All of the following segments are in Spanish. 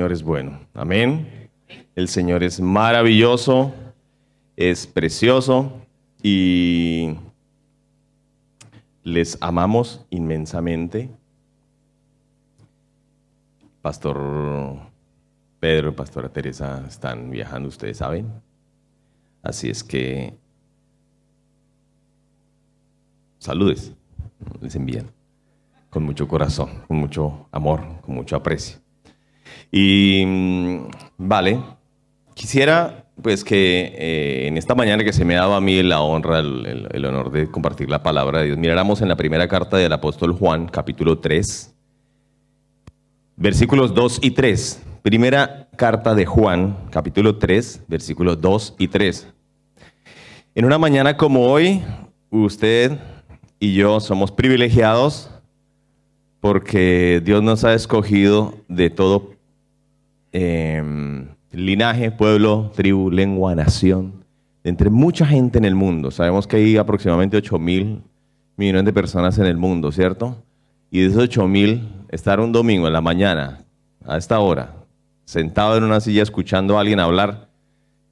Señor es bueno. Amén. El Señor es maravilloso, es precioso y les amamos inmensamente. Pastor Pedro y Pastora Teresa están viajando, ustedes saben. Así es que saludes, les envían con mucho corazón, con mucho amor, con mucho aprecio. Y vale, quisiera pues que en esta mañana que se me ha dado a mí la honra, el honor de compartir la palabra de Dios, miráramos en la primera carta del apóstol Juan, capítulo 3, versículos 2 y 3. Primera carta de Juan, capítulo 3, versículos 2 y 3. En una mañana como hoy, usted y yo somos privilegiados porque Dios nos ha escogido de todo linaje, pueblo, tribu, lengua, nación, de entre mucha gente en el mundo. Sabemos que hay aproximadamente 8.000 millones de personas en el mundo, ¿cierto? Y de esos 8.000, estar un domingo en la mañana, a esta hora, sentado en una silla escuchando a alguien hablar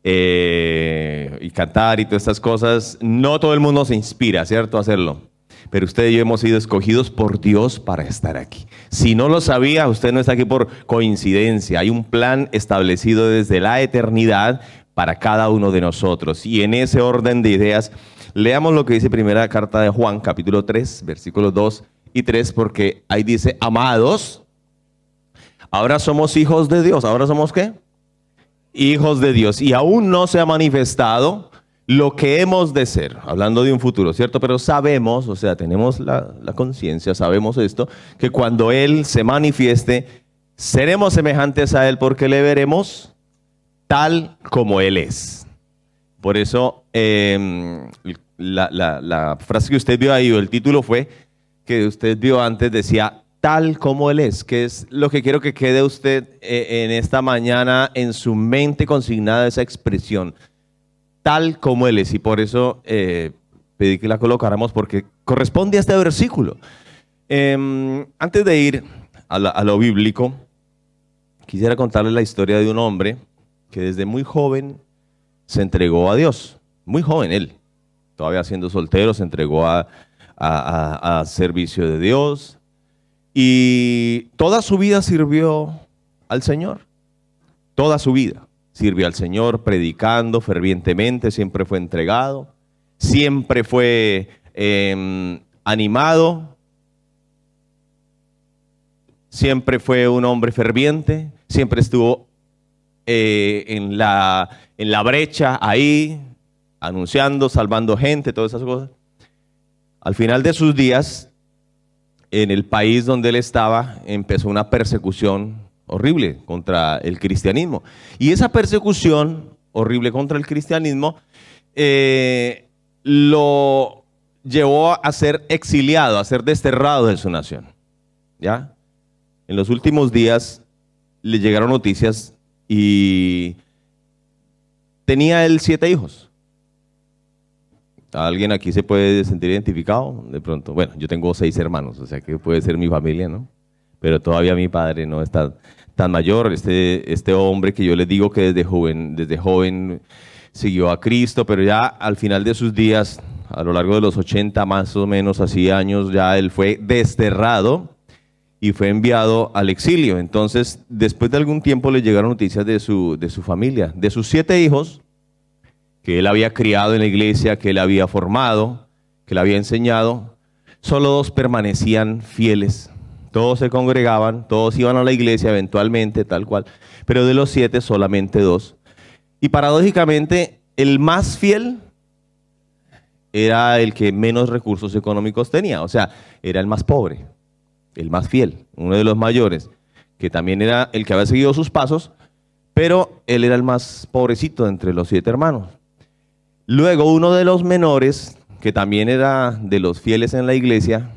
y cantar y todas estas cosas, no todo el mundo se inspira, ¿cierto?, a hacerlo. Pero usted y yo hemos sido escogidos por Dios para estar aquí. Si no lo sabía, usted no está aquí por coincidencia. Hay un plan establecido desde la eternidad para cada uno de nosotros. Y en ese orden de ideas, leamos lo que dice primera carta de Juan, capítulo 3, versículos 2 y 3, porque ahí dice: amados, ahora somos hijos de Dios. ¿Ahora somos qué? Hijos de Dios. Y aún no se ha manifestado lo que hemos de ser, hablando de un futuro, ¿cierto? Pero sabemos, o sea, tenemos la conciencia, sabemos esto, que cuando Él se manifieste, seremos semejantes a Él porque le veremos tal como Él es. Por eso, la frase que usted vio ahí, o el título fue, que usted vio antes, decía, tal como Él es, que es lo que quiero que quede usted en esta mañana en su mente consignada esa expresión. Tal como Él es, y por eso pedí que la colocáramos porque corresponde a este versículo. Antes de ir a lo bíblico, quisiera contarles la historia de un hombre que desde muy joven se entregó a Dios. Muy joven él, todavía siendo soltero, se entregó a servicio de Dios y toda su vida sirvió al Señor, toda su vida. Sirvió al Señor predicando fervientemente, siempre fue entregado, siempre fue animado, siempre fue un hombre ferviente, siempre estuvo en la brecha ahí, anunciando, salvando gente, todas esas cosas. Al final de sus días, en el país donde él estaba, empezó una persecución horrible contra el cristianismo. Y esa persecución horrible contra el cristianismo lo llevó a ser exiliado, a ser desterrado de su nación. ¿Ya? En los últimos días le llegaron noticias y tenía él 7 hijos. ¿Alguien aquí se puede sentir identificado? De pronto, bueno, yo tengo 6 hermanos, o sea que puede ser mi familia, ¿no? Pero todavía mi padre no está tan mayor, este hombre que yo les digo que desde joven siguió a Cristo, pero ya al final de sus días, a lo largo de los 80 más o menos así años, ya él fue desterrado y fue enviado al exilio. Entonces, después de algún tiempo le llegaron noticias de su familia, de sus 7 hijos, que él había criado en la iglesia, que él había formado, que él había enseñado. Solo 2 permanecían fieles. Todos se congregaban, todos iban a la iglesia eventualmente, tal cual. Pero de los 7, solamente 2. Y paradójicamente, el más fiel era el que menos recursos económicos tenía. O sea, era el más pobre, el más fiel, uno de los mayores, que también era el que había seguido sus pasos, pero él era el más pobrecito entre los 7 hermanos. Luego, uno de los menores, que también era de los fieles en la iglesia,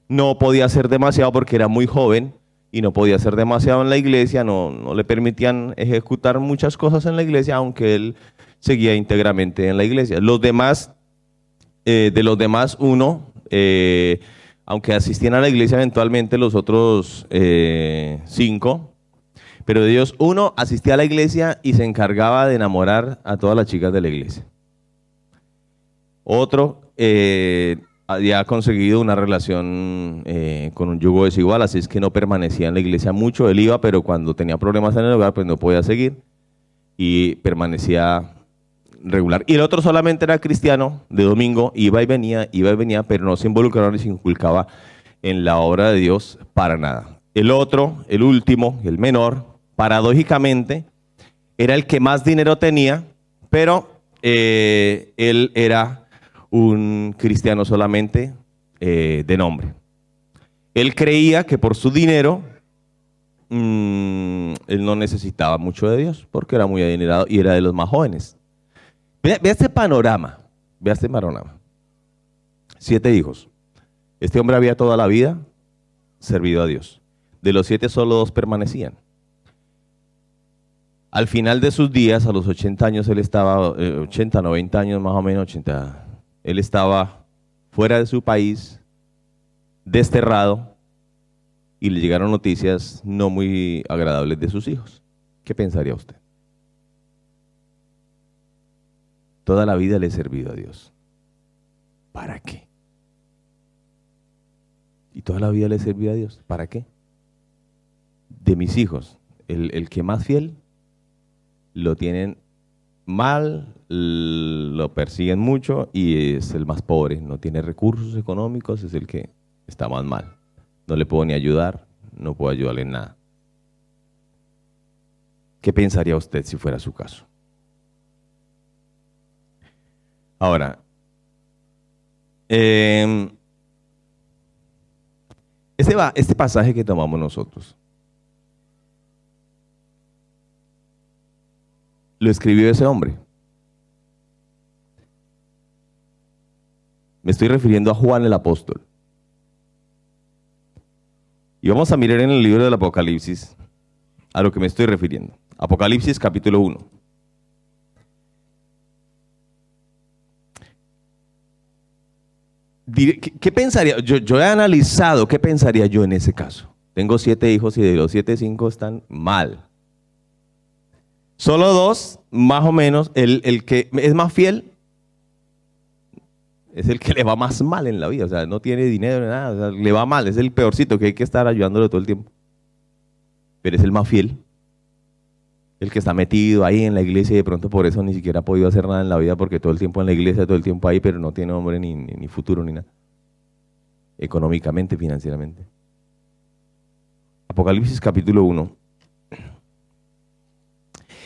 no podía hacer demasiado porque era muy joven y no podía hacer demasiado en la iglesia, no le permitían ejecutar muchas cosas en la iglesia, aunque él seguía íntegramente en la iglesia. Los demás, de los demás, uno, aunque asistían a la iglesia eventualmente, los otros 5 Pero Dios, uno, asistía a la iglesia y se encargaba de enamorar a todas las chicas de la iglesia. Otro había conseguido una relación con un yugo desigual, así es que no permanecía en la iglesia mucho. Él iba, pero cuando tenía problemas en el hogar, pues no podía seguir y permanecía regular. Y el otro solamente era cristiano de domingo, iba y venía, pero no se involucraba ni se inculcaba en la obra de Dios para nada. El otro, el último, el menor, paradójicamente, era el que más dinero tenía, pero él era un cristiano solamente de nombre. Él creía que por su dinero él no necesitaba mucho de Dios porque era muy adinerado y era de los más jóvenes. Vea este panorama, 7 hijos. Este hombre había toda la vida servido a Dios. De los 7 solo 2 permanecían. Al final de sus días, a los 80 años, él estaba, 80, 90 años más o menos, 80, él estaba fuera de su país, desterrado, y le llegaron noticias no muy agradables de sus hijos. ¿Qué pensaría usted? Toda la vida le he servido a Dios. ¿Para qué? Y toda la vida le he servido a Dios. ¿Para qué? De mis hijos, el que más fiel, lo tienen mal, lo persiguen mucho y es el más pobre, no tiene recursos económicos, es el que está más mal. No le puedo ni ayudar, no puedo ayudarle en nada. ¿Qué pensaría usted si fuera su caso? Ahora, este pasaje que tomamos nosotros, lo escribió ese hombre. Me estoy refiriendo a Juan el apóstol. Y vamos a mirar en el libro del Apocalipsis a lo que me estoy refiriendo. Apocalipsis capítulo 1. ¿Qué pensaría? Yo he analizado qué pensaría yo en ese caso. Tengo 7 hijos y de los 7, 5 están mal. Solo 2, más o menos, el que es más fiel es el que le va más mal en la vida. O sea, no tiene dinero ni nada, o sea, le va mal, es el peorcito que hay que estar ayudándolo todo el tiempo. Pero es el más fiel, el que está metido ahí en la iglesia y de pronto por eso ni siquiera ha podido hacer nada en la vida porque todo el tiempo en la iglesia, todo el tiempo ahí, pero no tiene hombre ni futuro ni nada. Económicamente, financieramente. Apocalipsis capítulo 1.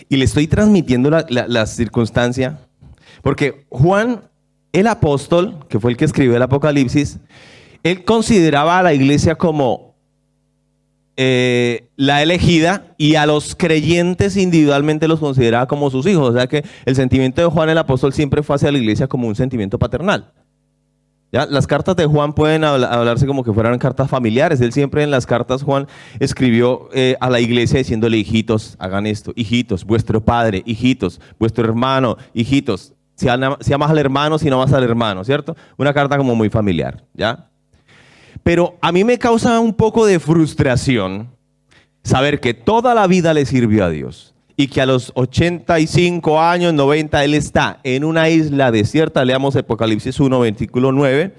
Y le estoy transmitiendo la circunstancia, porque Juan, el apóstol, que fue el que escribió el Apocalipsis, él consideraba a la iglesia como la elegida y a los creyentes individualmente los consideraba como sus hijos. O sea que el sentimiento de Juan el apóstol siempre fue hacia la iglesia como un sentimiento paternal. ¿Ya? Las cartas de Juan pueden hablarse como que fueran cartas familiares. Él siempre en las cartas, Juan escribió a la iglesia diciéndole: hijitos, hagan esto, hijitos, vuestro padre, hijitos, vuestro hermano, hijitos. Si amas al hermano, si no amas al hermano, ¿cierto? Una carta como muy familiar, ¿ya? Pero a mí me causa un poco de frustración saber que toda la vida le sirvió a Dios y que a los 85 años, 90, él está en una isla desierta. Leamos Apocalipsis 1, versículo 9.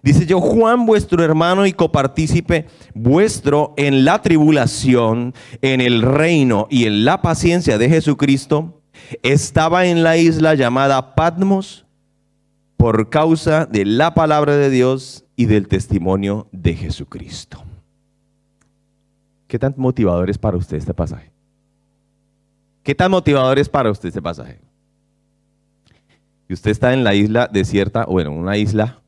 Dice: yo, Juan, vuestro hermano y copartícipe vuestro en la tribulación, en el reino y en la paciencia de Jesucristo, estaba en la isla llamada Patmos por causa de la palabra de Dios y del testimonio de Jesucristo. ¿Qué tan motivador es para usted este pasaje? ¿Qué tan motivador es para usted este pasaje? Y usted está en la isla desierta, bueno, una isla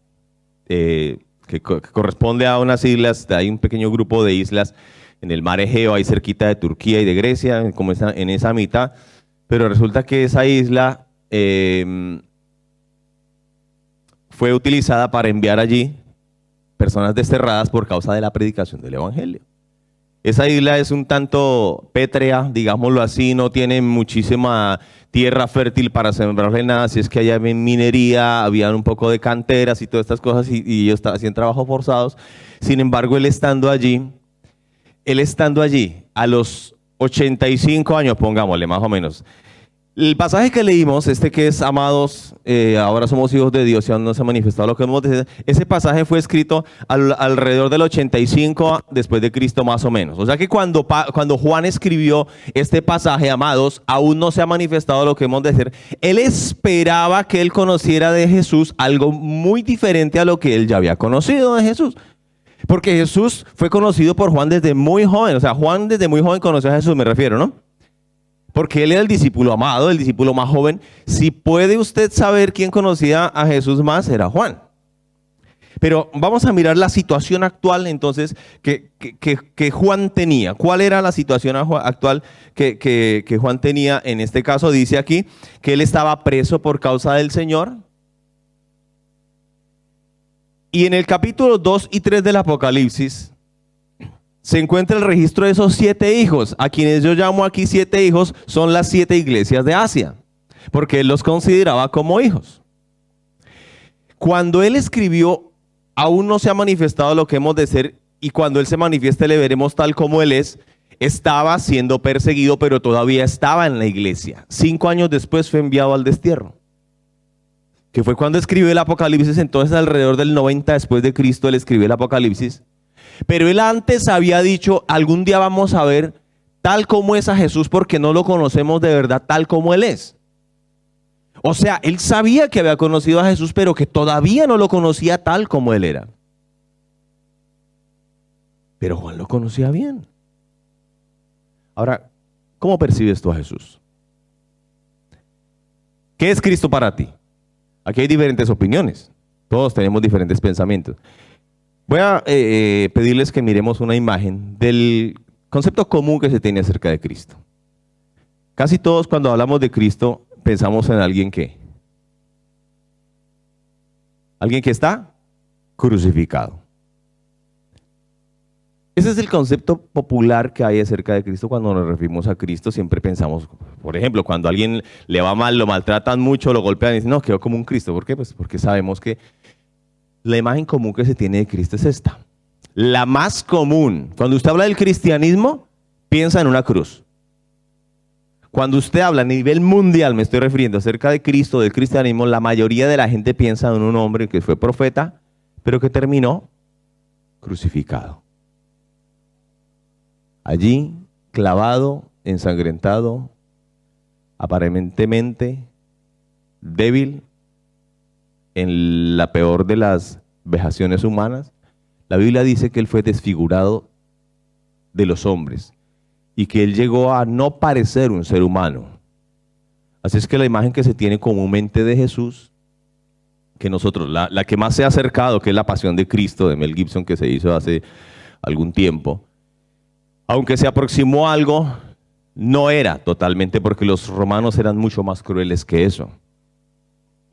que corresponde a unas islas, hay un pequeño grupo de islas en el mar Egeo, ahí cerquita de Turquía y de Grecia, como en esa mitad, pero resulta que esa isla fue utilizada para enviar allí personas desterradas por causa de la predicación del evangelio. Esa isla es un tanto pétrea, digámoslo así, no tiene muchísima tierra fértil para sembrarle nada, así es que allá había minería, había un poco de canteras y todas estas cosas, y ellos hacían trabajos forzados. Sin embargo, él estando allí, a los 85 años, pongámosle, más o menos. El pasaje que leímos, que es amados, ahora somos hijos de Dios y aún no se ha manifestado lo que hemos de ese pasaje fue escrito alrededor del 85 después de Cristo más o menos. O sea que cuando Juan escribió este pasaje, amados, aún no se ha manifestado lo que hemos de hacer. Él esperaba que él conociera de Jesús algo muy diferente a lo que él ya había conocido de Jesús. Porque Jesús fue conocido por Juan desde muy joven. O sea, Juan desde muy joven conoció a Jesús, me refiero, ¿no? Porque él era el discípulo amado, el discípulo más joven. Si puede usted saber quién conocía a Jesús más, era Juan. Pero vamos a mirar la situación actual entonces que Juan tenía. ¿Cuál era la situación actual que Juan tenía? En este caso dice aquí que él estaba preso por causa del Señor. Y en el capítulo 2 y 3 del Apocalipsis se encuentra el registro de esos 7 hijos, a quienes yo llamo aquí 7 hijos, son las 7 iglesias de Asia, porque él los consideraba como hijos. Cuando él escribió, aún no se ha manifestado lo que hemos de ser, y cuando él se manifieste le veremos tal como él es. Estaba siendo perseguido, pero todavía estaba en la iglesia. 5 años después fue enviado al destierro, que fue cuando escribió el Apocalipsis. Entonces alrededor del 90 después de Cristo él escribió el Apocalipsis. Pero él antes había dicho, algún día vamos a ver tal como es a Jesús, porque no lo conocemos de verdad tal como él es. O sea, él sabía que había conocido a Jesús, pero que todavía no lo conocía tal como él era. Pero Juan lo conocía bien. Ahora, ¿cómo percibes tú a Jesús? ¿Qué es Cristo para ti? Aquí hay diferentes opiniones. Todos tenemos diferentes pensamientos. Voy a pedirles que miremos una imagen del concepto común que se tiene acerca de Cristo. Casi todos cuando hablamos de Cristo pensamos en alguien que está crucificado. Ese es el concepto popular que hay acerca de Cristo. Cuando nos referimos a Cristo siempre pensamos, por ejemplo, cuando a alguien le va mal, lo maltratan mucho, lo golpean y dicen, no, quedó como un Cristo. ¿Por qué? Pues porque sabemos que la imagen común que se tiene de Cristo es esta. La más común. Cuando usted habla del cristianismo, piensa en una cruz. Cuando usted habla a nivel mundial, me estoy refiriendo acerca de Cristo, del cristianismo, la mayoría de la gente piensa en un hombre que fue profeta, pero que terminó crucificado. Allí, clavado, ensangrentado, aparentemente débil, en la peor de las vejaciones humanas. La Biblia dice que él fue desfigurado de los hombres y que él llegó a no parecer un ser humano. Así es que la imagen que se tiene comúnmente de Jesús, que nosotros, la que más se ha acercado, que es la Pasión de Cristo de Mel Gibson, que se hizo hace algún tiempo, aunque se aproximó a algo, no era totalmente, porque los romanos eran mucho más crueles que eso.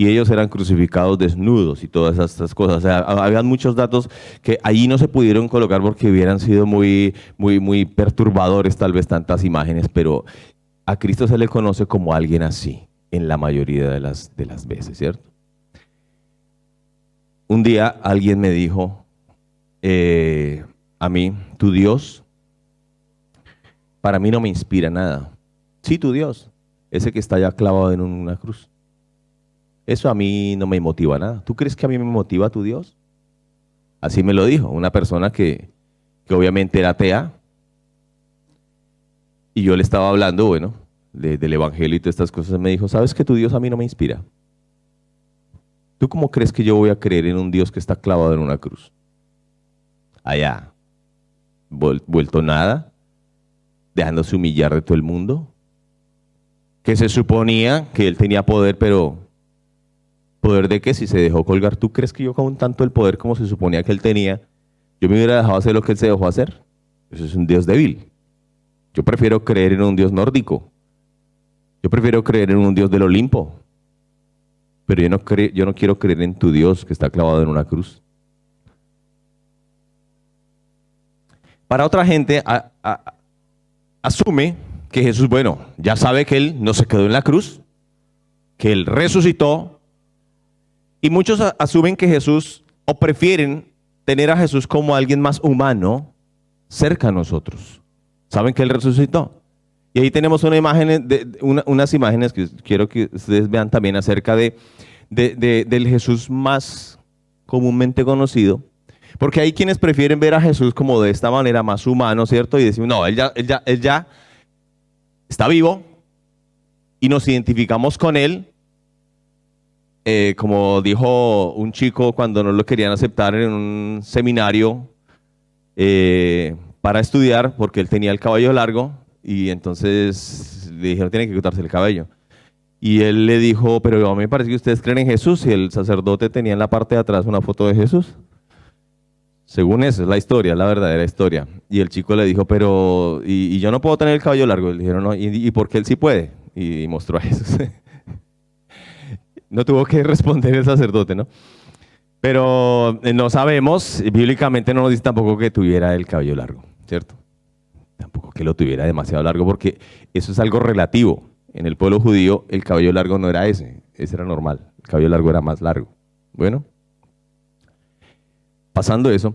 Y ellos eran crucificados desnudos y todas estas cosas. O sea, habían muchos datos que allí no se pudieron colocar porque hubieran sido muy perturbadores tal vez tantas imágenes, pero a Cristo se le conoce como alguien así en la mayoría de las veces, ¿cierto? Un día alguien me dijo a mí, tu Dios para mí no me inspira nada. Sí, tu Dios, ese que está allá clavado en una cruz. Eso a mí no me motiva nada. ¿Tú crees que a mí me motiva tu Dios? Así me lo dijo una persona que obviamente era atea. Y yo le estaba hablando, bueno, del evangelio y todas estas cosas. Me dijo, ¿sabes que tu Dios a mí no me inspira? ¿Tú cómo crees que yo voy a creer en un Dios que está clavado en una cruz? Allá, vuelto nada, dejándose humillar de todo el mundo. Que se suponía que él tenía poder, pero... ¿poder de qué? Si se dejó colgar. ¿Tú crees que yo con tanto el poder como se suponía que él tenía, yo me hubiera dejado hacer lo que él se dejó hacer? Eso es un Dios débil. Yo prefiero creer en un Dios nórdico. Yo prefiero creer en un Dios del Olimpo. Pero yo no quiero creer en tu Dios que está clavado en una cruz. Para otra gente, asume que Jesús, bueno, ya sabe que él no se quedó en la cruz, que él resucitó. Y muchos asumen que Jesús, o prefieren tener a Jesús como alguien más humano cerca a nosotros. ¿Saben que él resucitó? Y ahí tenemos unas imágenes que quiero que ustedes vean también acerca del Jesús más comúnmente conocido. Porque hay quienes prefieren ver a Jesús como de esta manera más humano, ¿cierto? Y decir, no, él ya está vivo y nos identificamos con él. Como dijo un chico cuando no lo querían aceptar en un seminario para estudiar porque él tenía el cabello largo y entonces le dijeron tiene que cortarse el cabello. Y él le dijo, pero a mí me parece que ustedes creen en Jesús, y el sacerdote tenía en la parte de atrás una foto de Jesús. Según eso, es la historia, la verdadera historia. Y el chico le dijo, pero, y yo no puedo tener el cabello largo. Y le dijeron, no, ¿y por qué él sí puede? Y mostró a Jesús. No tuvo que responder el sacerdote, ¿no? Pero no sabemos, bíblicamente no nos dice tampoco que tuviera el cabello largo, ¿cierto? Tampoco que lo tuviera demasiado largo, porque eso es algo relativo. En el pueblo judío el cabello largo no era ese era normal, el cabello largo era más largo. Bueno, pasando eso,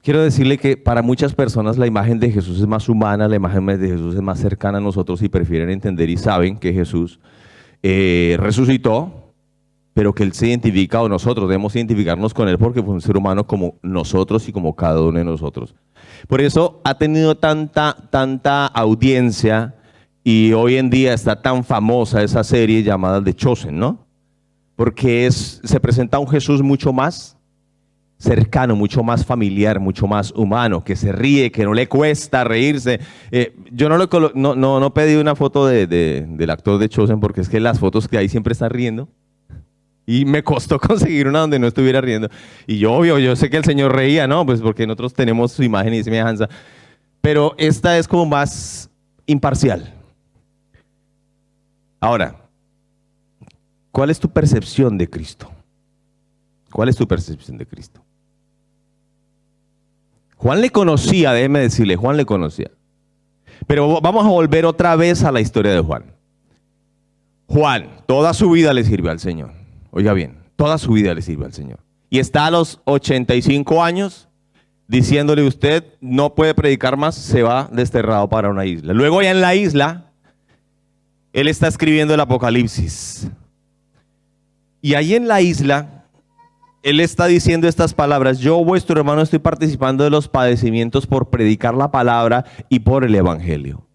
quiero decirle que para muchas personas la imagen de Jesús es más humana, la imagen de Jesús es más cercana a nosotros y prefieren entender y saben que Jesús resucitó, pero que Él se identifica, o nosotros debemos identificarnos con Él porque fue un ser humano como nosotros y como cada uno de nosotros. Por eso ha tenido tanta audiencia y hoy en día está tan famosa esa serie llamada The Chosen, ¿no? Porque se presenta un Jesús mucho más cercano, mucho más familiar, mucho más humano, que se ríe, que no le cuesta reírse. Yo no pedí una foto del actor de Chosen porque es que las fotos que hay siempre está riendo. Y me costó conseguir una donde no estuviera riendo. Y yo sé que el Señor reía, ¿no? Pues porque nosotros tenemos su imagen y semejanza. Pero esta es como más imparcial. Ahora, ¿cuál es tu percepción de Cristo? ¿Cuál es tu percepción de Cristo? Juan le conocía, déjeme decirle, Juan le conocía. Pero vamos a volver otra vez a la historia de Juan. Juan, toda su vida le sirvió al Señor. Oiga bien, toda su vida le sirvió al Señor. Y está a los 85 años diciéndole, usted no puede predicar más, se va desterrado para una isla. Luego ya en la isla, él está escribiendo el Apocalipsis. Y ahí en la isla, él está diciendo estas palabras: yo, vuestro hermano, estoy participando de los padecimientos por predicar la palabra y por el evangelio.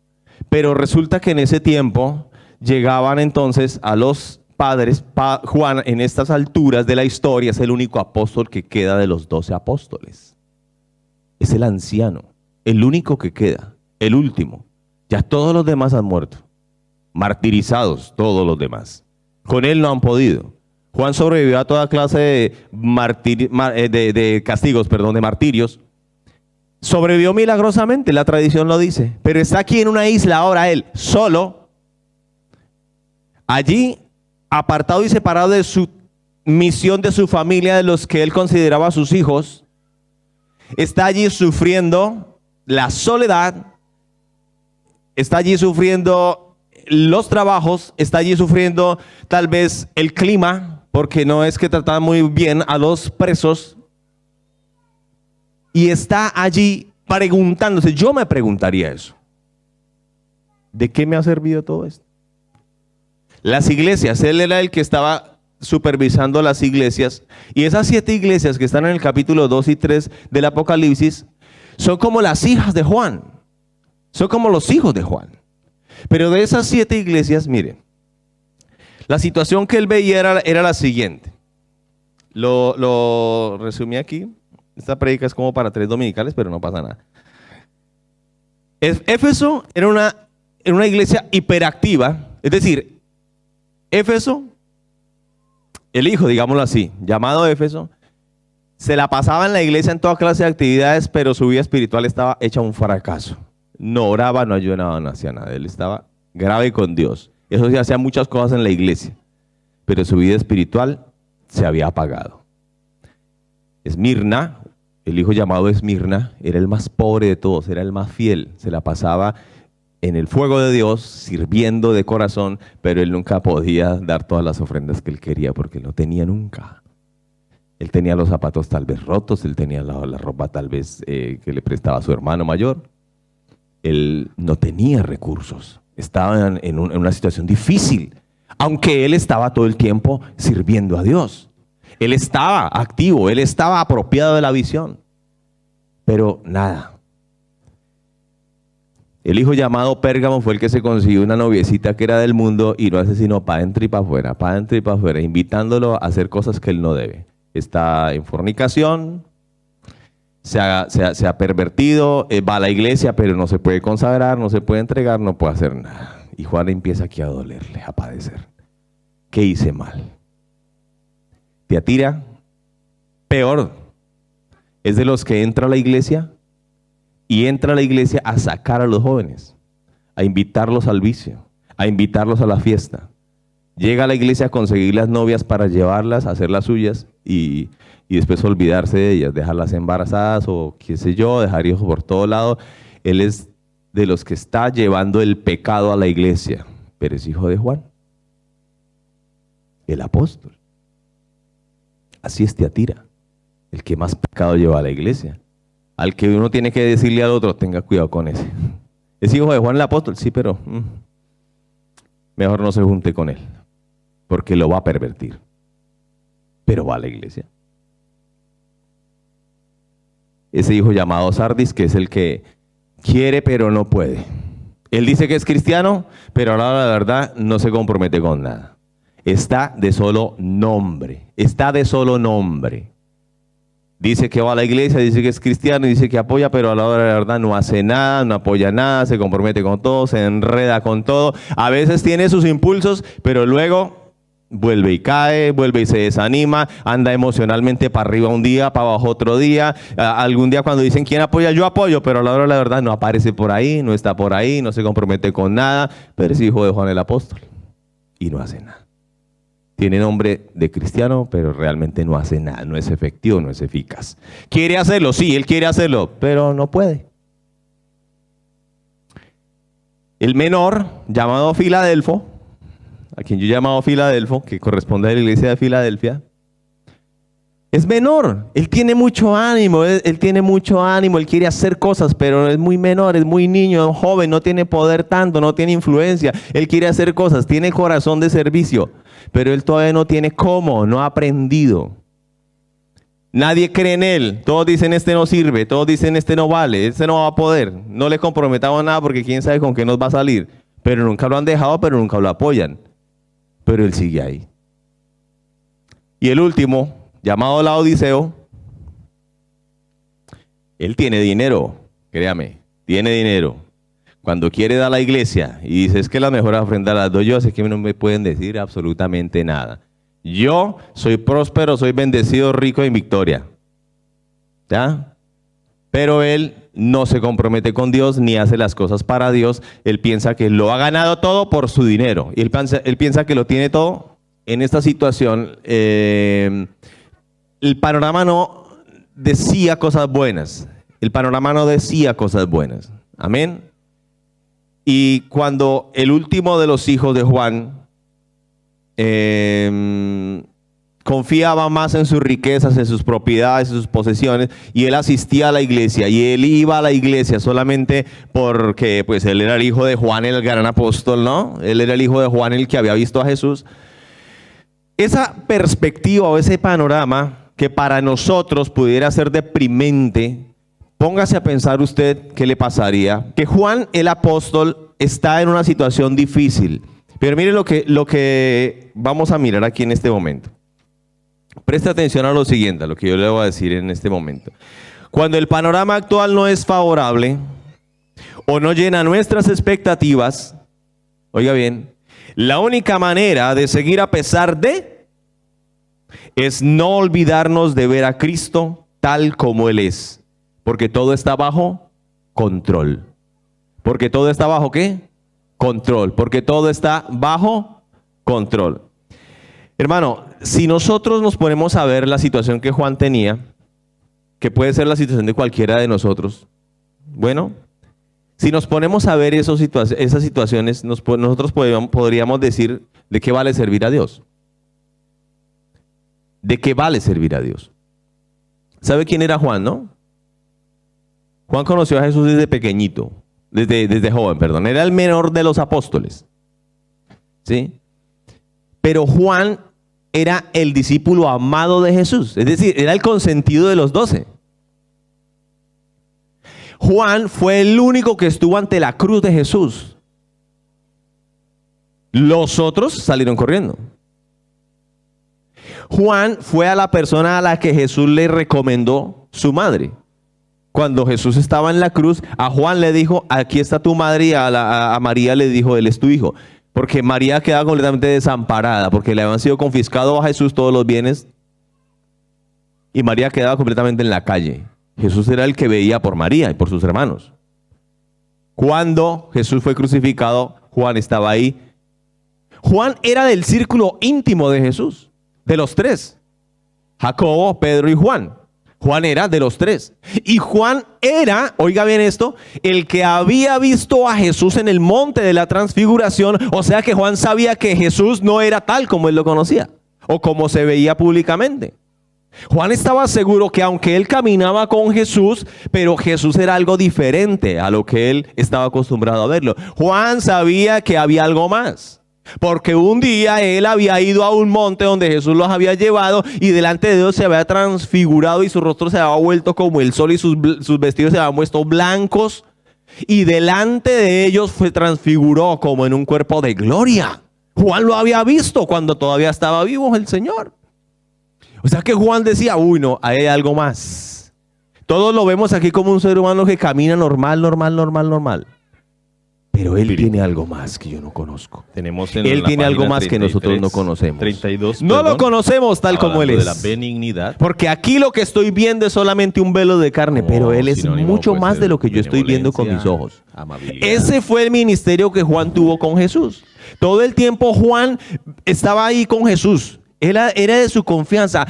Pero resulta que en ese tiempo llegaban entonces a los padres. Juan, en estas alturas de la historia, es el único apóstol que queda de los 12 apóstoles. Es el anciano, el único que queda, el último. Ya todos los demás han muerto, martirizados todos los demás. Con él no han podido. Juan sobrevivió a toda clase de castigos, de martirios. Sobrevivió milagrosamente, la tradición lo dice. Pero está aquí en una isla ahora él, solo. Allí, apartado y separado de su misión, de su familia, de los que él consideraba sus hijos. Está allí sufriendo la soledad. Está allí sufriendo los trabajos. Está allí sufriendo tal vez el clima, porque no es que trataba muy bien a los presos. Y está allí preguntándose, yo me preguntaría eso: ¿de qué me ha servido todo esto? Las iglesias, él era el que estaba supervisando las iglesias, y esas 7 iglesias que están en el capítulo 2 y 3 del Apocalipsis son como las hijas de Juan, son como los hijos de Juan. Pero de esas 7 iglesias, miren, la situación que él veía era la siguiente. Lo resumí aquí. Esta prédica es como para 3 dominicales, pero no pasa nada. Éfeso era una iglesia hiperactiva, es decir, Éfeso, el hijo, digámoslo así, llamado Éfeso, se la pasaba en la iglesia en toda clase de actividades, pero su vida espiritual estaba hecha un fracaso. No oraba, no ayunaba, no hacía nada. Él estaba grave con Dios. Eso sí, hacía muchas cosas en la iglesia, pero su vida espiritual se había apagado. Esmirna, el hijo llamado Esmirna, era el más pobre de todos, era el más fiel. Se la pasaba en el fuego de Dios, sirviendo de corazón, pero él nunca podía dar todas las ofrendas que él quería porque no tenía nunca. Él tenía los zapatos tal vez rotos, él tenía la ropa tal vez que le prestaba a su hermano mayor. él no tenía recursos, estaba en una situación difícil, aunque él estaba todo el tiempo sirviendo a Dios. Él estaba activo, él estaba apropiado de la visión, pero nada. El hijo llamado Pérgamo fue el que se consiguió una noviecita que era del mundo y no hace sino para adentro y para afuera, invitándolo a hacer cosas que él no debe. Está en fornicación, se ha pervertido, va a la iglesia pero no se puede consagrar, no se puede entregar, no puede hacer nada. Y Juan empieza aquí a dolerle, a padecer. ¿Qué hice mal? Tiatira, peor, es de los que entra a la iglesia y entra a la iglesia a sacar a los jóvenes, a invitarlos al vicio, a invitarlos a la fiesta. Llega a la iglesia a conseguir las novias para llevarlas, a hacer las suyas y después olvidarse de ellas, dejarlas embarazadas o qué sé yo, dejar hijos por todo lado. Él es de los que está llevando el pecado a la iglesia, pero es hijo de Juan, el apóstol. Así es Tiatira, el que más pecado lleva a la iglesia. Al que uno tiene que decirle al otro, tenga cuidado con ese. ¿Es hijo de Juan el apóstol? Sí, pero mejor no se junte con él, porque lo va a pervertir. Pero va a la iglesia. Ese hijo llamado Sardis, que es el que quiere pero no puede. Él dice que es cristiano, pero ahora la verdad no se compromete con nada. Está de solo nombre. Está de solo nombre. Dice que va a la iglesia, dice que es cristiano, dice que apoya, pero a la hora de la verdad no hace nada, no apoya nada, se compromete con todo, se enreda con todo. A veces tiene sus impulsos, pero luego vuelve y cae, vuelve y se desanima, anda emocionalmente para arriba un día, para abajo otro día. Algún día cuando dicen ¿quién apoya? Yo apoyo, pero a la hora de la verdad no aparece por ahí, no está por ahí, no se compromete con nada, pero es hijo de Juan el apóstol y no hace nada. Tiene nombre de cristiano, pero realmente no hace nada, no es efectivo, no es eficaz. ¿Quiere hacerlo? Sí, él quiere hacerlo, pero no puede. El menor, llamado Filadelfo, a quien yo he llamado Filadelfo, que corresponde a la iglesia de Filadelfia, es menor. Él tiene mucho ánimo, él tiene mucho ánimo, él quiere hacer cosas, pero es muy menor, es muy niño, joven, no tiene poder tanto, no tiene influencia. Él quiere hacer cosas, tiene corazón de servicio, pero él todavía no tiene cómo, no ha aprendido. Nadie cree en él, todos dicen este no sirve, todos dicen este no vale, este no va a poder. No le comprometamos nada porque quién sabe con qué nos va a salir. Pero nunca lo han dejado, pero nunca lo apoyan. Pero él sigue ahí. Y el último, llamado Laodiceo, él tiene dinero, créame, tiene dinero. Cuando quiere dar a la iglesia y dice, es que las mejores ofrendas las doy yo, así que no me pueden decir absolutamente nada. Yo soy próspero, soy bendecido, rico en victoria. ¿Ya? Pero él no se compromete con Dios ni hace las cosas para Dios. Él piensa que lo ha ganado todo por su dinero. Y él piensa que lo tiene todo. En esta situación, el panorama no decía cosas buenas. El panorama no decía cosas buenas. Amén. Y cuando el último de los hijos de Juan confiaba más en sus riquezas, en sus propiedades, en sus posesiones, y él asistía a la iglesia, y él iba a la iglesia solamente porque pues él era el hijo de Juan el gran apóstol, ¿no? Él era el hijo de Juan el que había visto a Jesús. Esa perspectiva o ese panorama que para nosotros pudiera ser deprimente, póngase a pensar usted qué le pasaría. Que Juan el apóstol está en una situación difícil. Pero mire lo que vamos a mirar aquí en este momento. Preste atención a lo siguiente, a lo que yo le voy a decir en este momento. Cuando el panorama actual no es favorable o no llena nuestras expectativas, oiga bien, la única manera de seguir a pesar de es no olvidarnos de ver a Cristo tal como Él es. Porque todo está bajo control. Porque todo está bajo ¿qué? Control. Porque todo está bajo control. Hermano, si nosotros nos ponemos a ver la situación que Juan tenía, que puede ser la situación de cualquiera de nosotros, bueno, si nos ponemos a ver esas situaciones, nosotros podríamos decir de qué vale servir a Dios. ¿De qué vale servir a Dios? ¿Sabe quién era Juan, no? Juan conoció a Jesús desde pequeñito. desde joven, perdón. Era el menor de los apóstoles. ¿Sí? Pero Juan era el discípulo amado de Jesús. Es decir, era el consentido de los 12. Juan fue el único que estuvo ante la cruz de Jesús. Los otros salieron corriendo. Juan fue a la persona a la que Jesús le recomendó su madre. Cuando Jesús estaba en la cruz, a Juan le dijo, aquí está tu madre, y a María le dijo, él es tu hijo. Porque María quedaba completamente desamparada, porque le habían sido confiscados a Jesús todos los bienes. Y María quedaba completamente en la calle. Jesús era el que veía por María y por sus hermanos. Cuando Jesús fue crucificado, Juan estaba ahí. Juan era del círculo íntimo de Jesús, de los tres. Jacobo, Pedro y Juan. Juan era de los tres. Y Juan era, oiga bien esto, el que había visto a Jesús en el monte de la transfiguración. O sea que Juan sabía que Jesús no era tal como él lo conocía o como se veía públicamente. Juan estaba seguro que aunque él caminaba con Jesús, pero Jesús era algo diferente a lo que él estaba acostumbrado a verlo. Juan sabía que había algo más. Porque un día él había ido a un monte donde Jesús los había llevado y delante de Dios se había transfigurado y su rostro se había vuelto como el sol y sus vestidos se habían puesto blancos y delante de ellos se transfiguró como en un cuerpo de gloria. Juan lo había visto cuando todavía estaba vivo el Señor. O sea que Juan decía, uy no, ahí hay algo más. Todos lo vemos aquí como un ser humano que camina normal. Pero él tiene algo más que yo no conozco. Él tiene algo más que nosotros no conocemos. 32, no lo conocemos tal como él es. De la benignidad. Porque aquí lo que estoy viendo es solamente un velo de carne, pero él es mucho más de lo que yo estoy viendo con mis ojos. Ese fue el ministerio que Juan tuvo con Jesús. Todo el tiempo Juan estaba ahí con Jesús. Era de su confianza.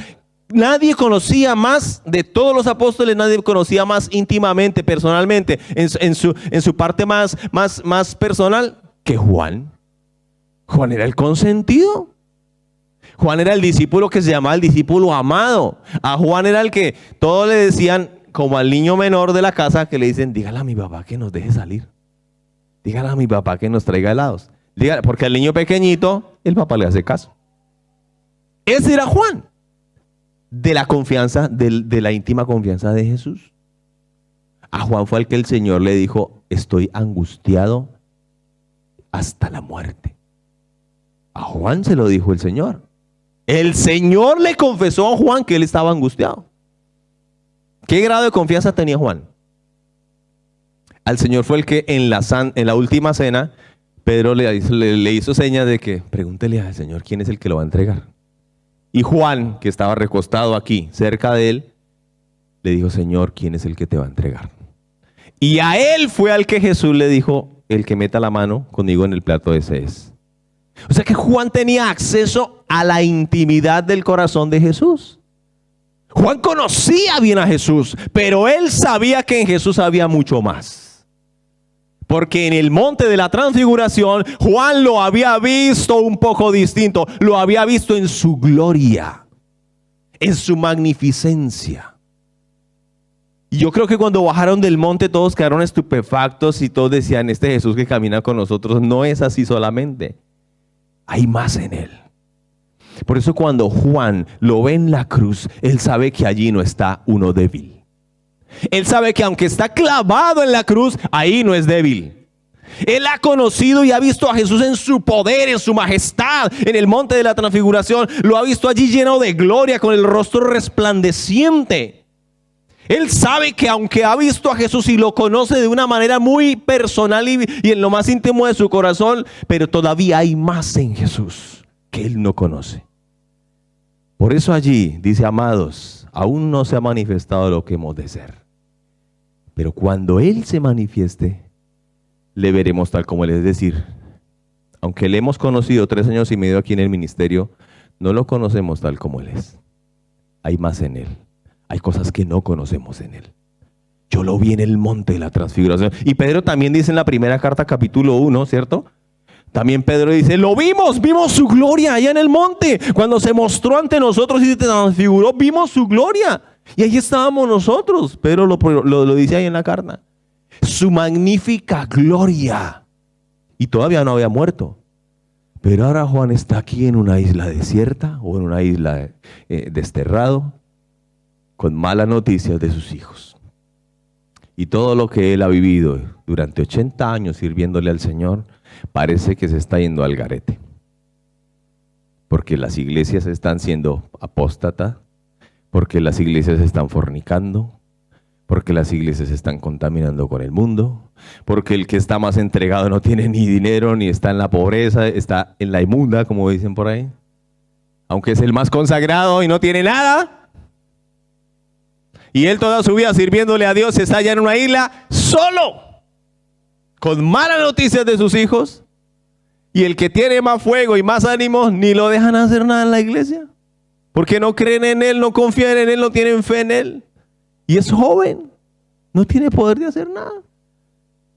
Nadie conocía más de todos los apóstoles, nadie conocía más íntimamente, personalmente, en su parte más personal que Juan. Juan era el consentido. Juan era el discípulo que se llamaba el discípulo amado. A Juan era el que todos le decían, como al niño menor de la casa, que le dicen, dígale a mi papá que nos deje salir. Dígale a mi papá que nos traiga helados. Dígale, porque al niño pequeñito, el papá le hace caso. Ese era Juan. De la confianza, de la íntima confianza de Jesús. A Juan fue al que el Señor le dijo, estoy angustiado hasta la muerte. A Juan se lo dijo el Señor. El Señor le confesó a Juan que él estaba angustiado. ¿Qué grado de confianza tenía Juan? Al Señor fue el que en la última cena, Pedro le hizo señas de que pregúntele al Señor quién es el que lo va a entregar. Y Juan, que estaba recostado aquí, cerca de él, le dijo, Señor, ¿quién es el que te va a entregar? Y a él fue al que Jesús le dijo, el que meta la mano conmigo en el plato ese es. O sea que Juan tenía acceso a la intimidad del corazón de Jesús. Juan conocía bien a Jesús, pero él sabía que en Jesús había mucho más. Porque en el monte de la transfiguración, Juan lo había visto un poco distinto. Lo había visto en su gloria, en su magnificencia. Y yo creo que cuando bajaron del monte todos quedaron estupefactos y todos decían, este Jesús que camina con nosotros no es así solamente. Hay más en él. Por eso cuando Juan lo ve en la cruz, él sabe que allí no está uno débil. Él sabe que aunque está clavado en la cruz, ahí no es débil. Él ha conocido y ha visto a Jesús en su poder, en su majestad, en el monte de la transfiguración. Lo ha visto allí lleno de gloria, con el rostro resplandeciente. Él sabe que aunque ha visto a Jesús y lo conoce de una manera muy personal y en lo más íntimo de su corazón, pero todavía hay más en Jesús que él no conoce. Por eso allí dice, amados, aún no se ha manifestado lo que hemos de ser. Pero cuando Él se manifieste, le veremos tal como Él es. Decir, aunque le hemos conocido 3 años y medio aquí en el ministerio, no lo conocemos tal como Él es. Hay más en Él. Hay cosas que no conocemos en Él. Yo lo vi en el monte de la transfiguración. Y Pedro también dice en la primera carta, capítulo 1, ¿cierto? También Pedro dice, lo vimos su gloria allá en el monte. Cuando se mostró ante nosotros y se transfiguró, vimos su gloria. Y ahí estábamos nosotros. Pedro lo dice ahí en la carta. su magnífica gloria. Y todavía no había muerto. Pero ahora Juan está aquí en una isla desierta o en una isla desterrado, con malas noticias de sus hijos. Y todo lo que él ha vivido durante 80 años sirviéndole al Señor, parece que se está yendo al garete. Porque las iglesias están siendo apóstatas, porque las iglesias están fornicando, porque las iglesias se están contaminando con el mundo, porque el que está más entregado no tiene ni dinero, ni está en la pobreza, está en la inmunda, como dicen por ahí. Aunque es el más consagrado y no tiene nada. Y él toda su vida sirviéndole a Dios está allá en una isla solo, con malas noticias de sus hijos. Y el que tiene más fuego y más ánimo, ni lo dejan hacer nada en la iglesia. Porque no creen en él, no confían en él, no tienen fe en él. Y es joven, no tiene poder de hacer nada.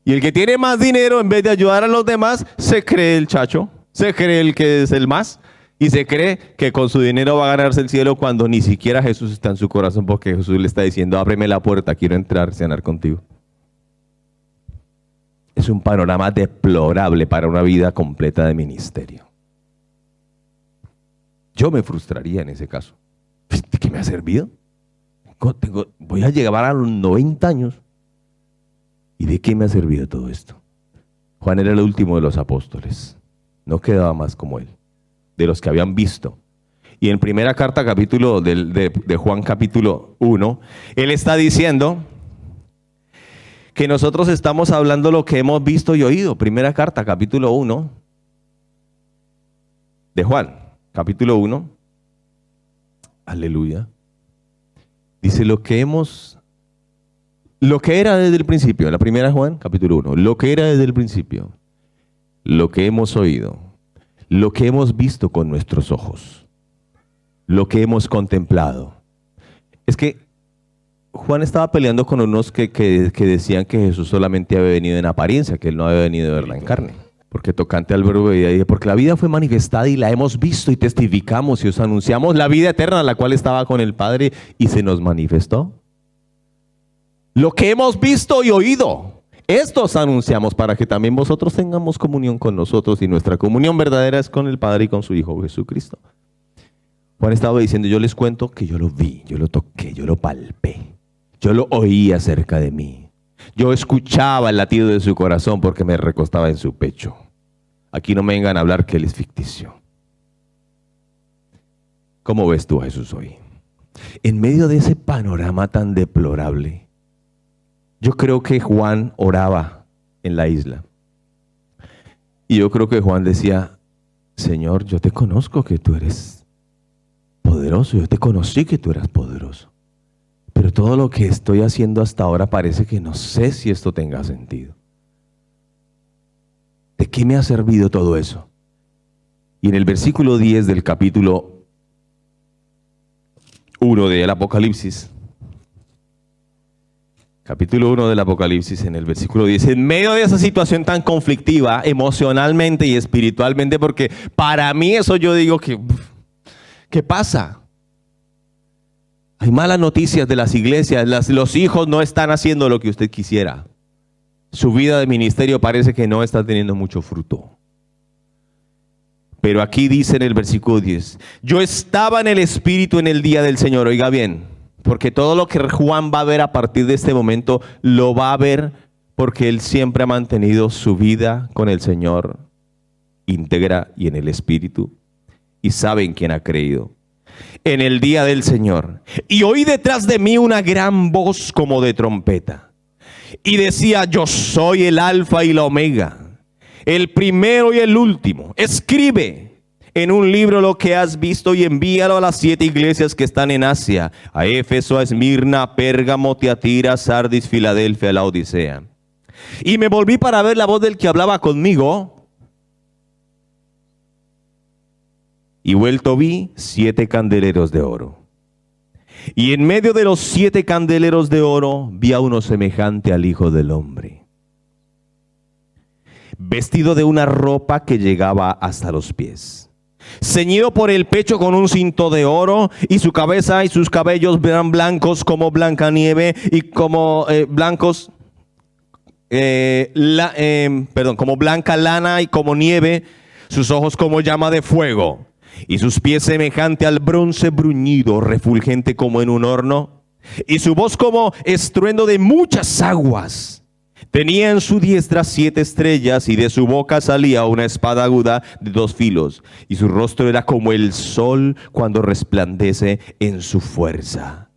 Y el que tiene más dinero, en vez de ayudar a los demás, se cree el chacho, se cree el que es el más, y se cree que con su dinero va a ganarse el cielo cuando ni siquiera Jesús está en su corazón, porque Jesús le está diciendo, ábreme la puerta, quiero entrar, cenar contigo. Es un panorama deplorable para una vida completa de ministerio. Yo me frustraría en ese caso. ¿De qué me ha servido? Voy a llegar a los 90 años. ¿Y de qué me ha servido todo esto? Juan era el último de los apóstoles. No quedaba más como él, de los que habían visto. Y en primera carta capítulo de Juan capítulo 1, él está diciendo que nosotros estamos hablando lo que hemos visto y oído. Primera carta capítulo 1 de Juan, capítulo 1. Aleluya. Dice lo que era desde el principio, la primera Juan, capítulo 1, lo que era desde el principio, lo que hemos oído, lo que hemos visto con nuestros ojos, lo que hemos contemplado. Es que Juan estaba peleando con unos que decían que Jesús solamente había venido en apariencia, que él no había venido de verla en carne. Porque tocante al verbo de vida, porque la vida fue manifestada y la hemos visto y testificamos y os anunciamos la vida eterna, la cual estaba con el Padre y se nos manifestó. Lo que hemos visto y oído, esto os anunciamos para que también vosotros tengamos comunión con nosotros, y nuestra comunión verdadera es con el Padre y con su Hijo Jesucristo. Juan estaba diciendo, yo les cuento que yo lo vi, yo lo toqué, yo lo palpé, yo lo oí acerca de mí. Yo escuchaba el latido de su corazón porque me recostaba en su pecho. Aquí no me vengan a hablar que él es ficticio. ¿Cómo ves tú a Jesús hoy? En medio de ese panorama tan deplorable, yo creo que Juan oraba en la isla. Y yo creo que Juan decía, Señor, yo te conozco que tú eres poderoso, yo te conocí que tú eras poderoso. Pero todo lo que estoy haciendo hasta ahora parece que no sé si esto tenga sentido. ¿De qué me ha servido todo eso? Y en el versículo 10 del capítulo 1 del Apocalipsis, capítulo 1 del Apocalipsis, en el versículo 10, en medio de esa situación tan conflictiva, emocionalmente y espiritualmente, porque para mí eso yo digo que, ¿qué pasa? Hay malas noticias de las iglesias, los hijos no están haciendo lo que usted quisiera. Su vida de ministerio parece que no está teniendo mucho fruto. Pero aquí dice en el versículo 10, yo estaba en el Espíritu en el día del Señor. Oiga bien, porque todo lo que Juan va a ver a partir de este momento, lo va a ver porque él siempre ha mantenido su vida con el Señor íntegra y en el Espíritu, y sabe en quién ha creído. En el día del Señor, y oí detrás de mí una gran voz como de trompeta, y decía, yo soy el Alfa y la Omega, el primero y el último. Escribe en un libro lo que has visto y envíalo a las 7 iglesias que están en Asia, a Éfeso, a Esmirna, Pérgamo, Tiatira, Sardis, Filadelfia, Laodicea. Y me volví para ver la voz del que hablaba conmigo, y vuelto vi 7 candeleros de oro. Y en medio de los 7 candeleros de oro vi a uno semejante al Hijo del Hombre, vestido de una ropa que llegaba hasta los pies, ceñido por el pecho con un cinto de oro, y su cabeza y sus cabellos eran blancos como blanca nieve, y como blancos como blanca lana y como nieve, sus ojos como llama de fuego, y sus pies semejante al bronce bruñido, refulgente como en un horno, y su voz como estruendo de muchas aguas. Tenía en su diestra 7 estrellas, y de su boca salía una espada aguda de 2 filos, y su rostro era como el sol cuando resplandece en su fuerza.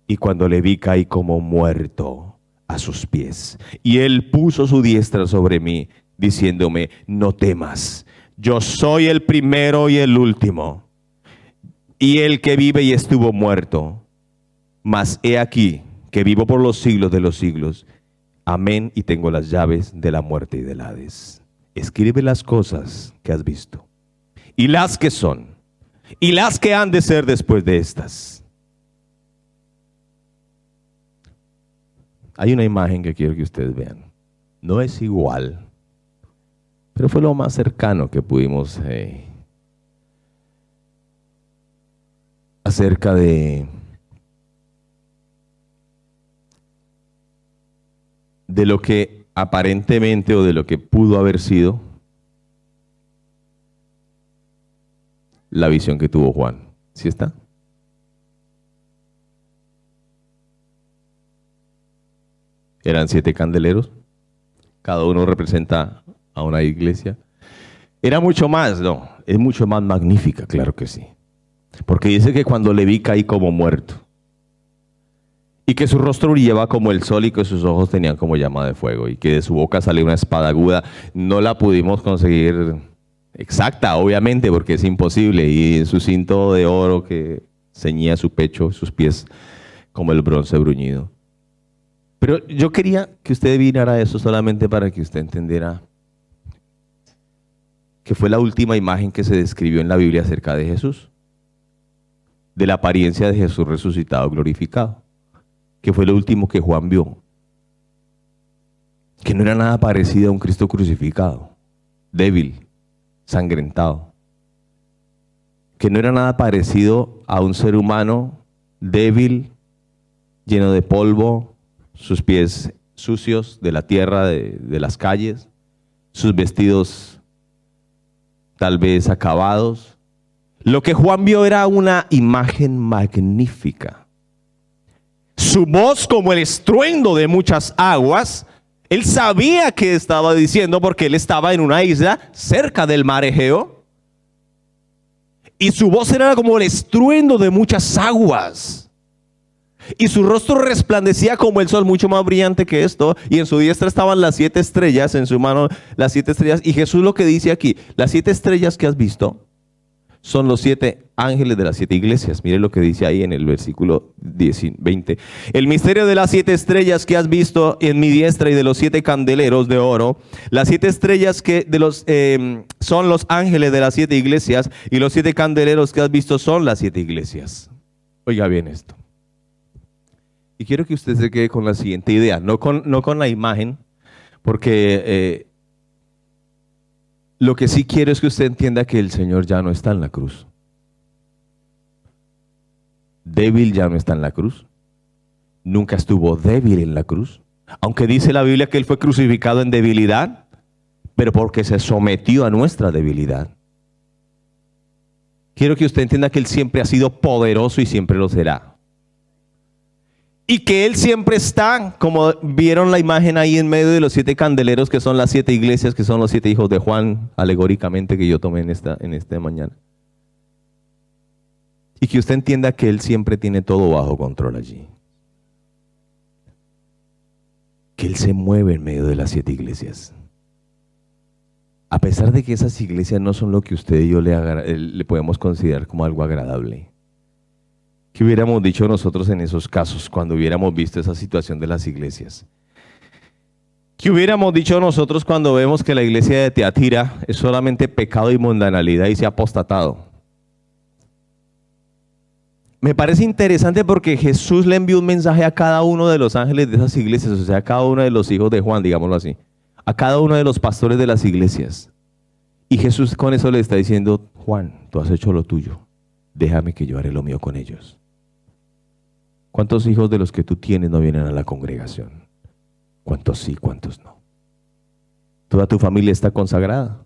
Y cuando le vi, caí como muerto a sus pies. Y él puso su diestra sobre mí, diciéndome: no temas, yo soy el primero y el último, y el que vive y estuvo muerto. Mas he aquí que vivo por los siglos de los siglos. Amén, y tengo las llaves de la muerte y del Hades. Escribe las cosas que has visto, y las que son, y las que han de ser después de estas. Hay una imagen que quiero que ustedes vean. No es igual, pero fue lo más cercano que pudimos acerca de lo que aparentemente o de lo que pudo haber sido la visión que tuvo Juan. ¿Sí está? Eran 7 candeleros, cada uno representa a una iglesia. Era mucho más, no, es mucho más magnífica, claro que sí. Porque dice que cuando le vi caí como muerto, y que su rostro brillaba como el sol, y que sus ojos tenían como llama de fuego, y que de su boca salía una espada aguda. No la pudimos conseguir exacta, obviamente, porque es imposible, y su cinto de oro que ceñía su pecho, sus pies como el bronce bruñido. Pero yo quería que usted mirara eso solamente para que usted entendiera que fue la última imagen que se describió en la Biblia acerca de Jesús, de la apariencia de Jesús resucitado, glorificado, que fue lo último que Juan vio, que no era nada parecido a un Cristo crucificado, débil, sangrentado, que no era nada parecido a un ser humano débil, lleno de polvo, sus pies sucios de la tierra, de las calles, sus vestidos tal vez acabados. Lo que Juan vio era una imagen magnífica. Su voz como el estruendo de muchas aguas. Él sabía qué estaba diciendo porque él estaba en una isla cerca del mar Egeo. Y su voz era como el estruendo de muchas aguas. Y su rostro resplandecía como el sol, mucho más brillante que esto. Y en su diestra estaban las 7 estrellas, en su mano las 7 estrellas. Y Jesús lo que dice aquí: las 7 estrellas que has visto son los 7 ángeles de las 7 iglesias. Mire lo que dice ahí en el versículo 20. El misterio de las 7 estrellas que has visto en mi diestra y de los 7 candeleros de oro. Las 7 estrellas que son los ángeles de las 7 iglesias, y los 7 candeleros que has visto son las 7 iglesias. Oiga bien esto. Y quiero que usted se quede con la siguiente idea, no con la imagen, porque lo que sí quiero es que usted entienda que el Señor ya no está en la cruz. Débil ya no está en la cruz. Nunca estuvo débil en la cruz. Aunque dice la Biblia que Él fue crucificado en debilidad, pero porque se sometió a nuestra debilidad. Quiero que usted entienda que Él siempre ha sido poderoso y siempre lo será. Y que Él siempre está, como vieron la imagen ahí en medio de los 7 candeleros, que son las 7 iglesias, que son los 7 hijos de Juan, alegóricamente, que yo tomé en esta mañana. Y que usted entienda que Él siempre tiene todo bajo control allí. Que Él se mueve en medio de las 7 iglesias. A pesar de que esas iglesias no son lo que usted y yo le podemos considerar como algo agradable. ¿Qué hubiéramos dicho nosotros en esos casos cuando hubiéramos visto esa situación de las iglesias? ¿Qué hubiéramos dicho nosotros cuando vemos que la iglesia de Teatira es solamente pecado y mundanalidad y se ha apostatado? Me parece interesante porque Jesús le envió un mensaje a cada uno de los ángeles de esas iglesias, o sea, a cada uno de los hijos de Juan, digámoslo así, a cada uno de los pastores de las iglesias. Y Jesús con eso le está diciendo: Juan, tú has hecho lo tuyo, déjame que yo haré lo mío con ellos. ¿Cuántos hijos de los que tú tienes no vienen a la congregación? cuántos sí, cuántos no. Toda tu familia está consagrada.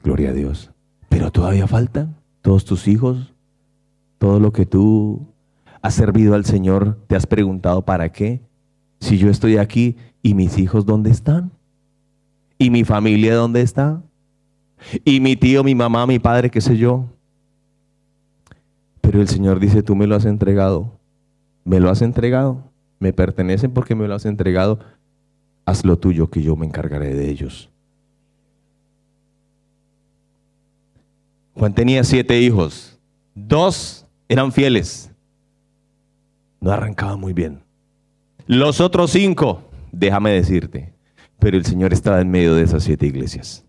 Gloria a Dios. Pero todavía faltan todos tus hijos, todo lo que tú has servido al Señor. ¿Te has preguntado para qué? Si yo estoy aquí, ¿y mis hijos dónde están? ¿Y mi familia dónde está? ¿Y mi tío, mi mamá, mi padre, qué sé yo? Pero el Señor dice, tú me lo has entregado. Me lo has entregado. Me pertenecen porque me lo has entregado. Haz lo tuyo, que yo me encargaré de ellos. Juan tenía 7 hijos. 2 eran fieles. No arrancaban muy bien. Los otros 5, déjame decirte, pero el Señor estaba en medio de esas 7 iglesias.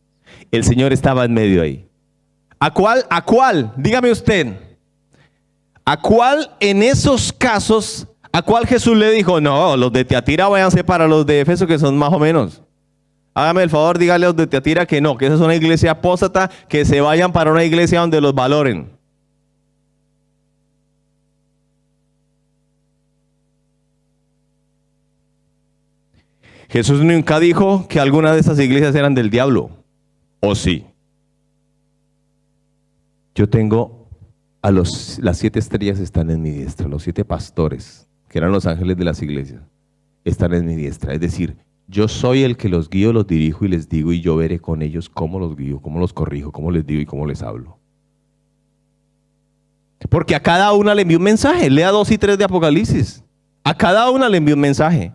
El Señor estaba en medio ahí. ¿A cuál? ¿A cuál? Dígame usted. ¿A cuál en esos casos, a cuál Jesús le dijo? No, los de Tiatira váyanse para los de Éfeso, que son más o menos. Hágame el favor, dígale a los de Tiatira que no, que esa es una iglesia apóstata, que se vayan para una iglesia donde los valoren. Jesús nunca dijo que alguna de esas iglesias eran del diablo. ¿O sí? Yo tengo las 7 estrellas están en mi diestra. Los 7 pastores, que eran los ángeles de las iglesias, están en mi diestra. Es decir, yo soy el que los guío, los dirijo y les digo, y yo veré con ellos cómo los guío, cómo los corrijo, cómo les digo y cómo les hablo. Porque a cada una le envío un mensaje. Lea 2 y 3 de Apocalipsis. A cada una le envío un mensaje.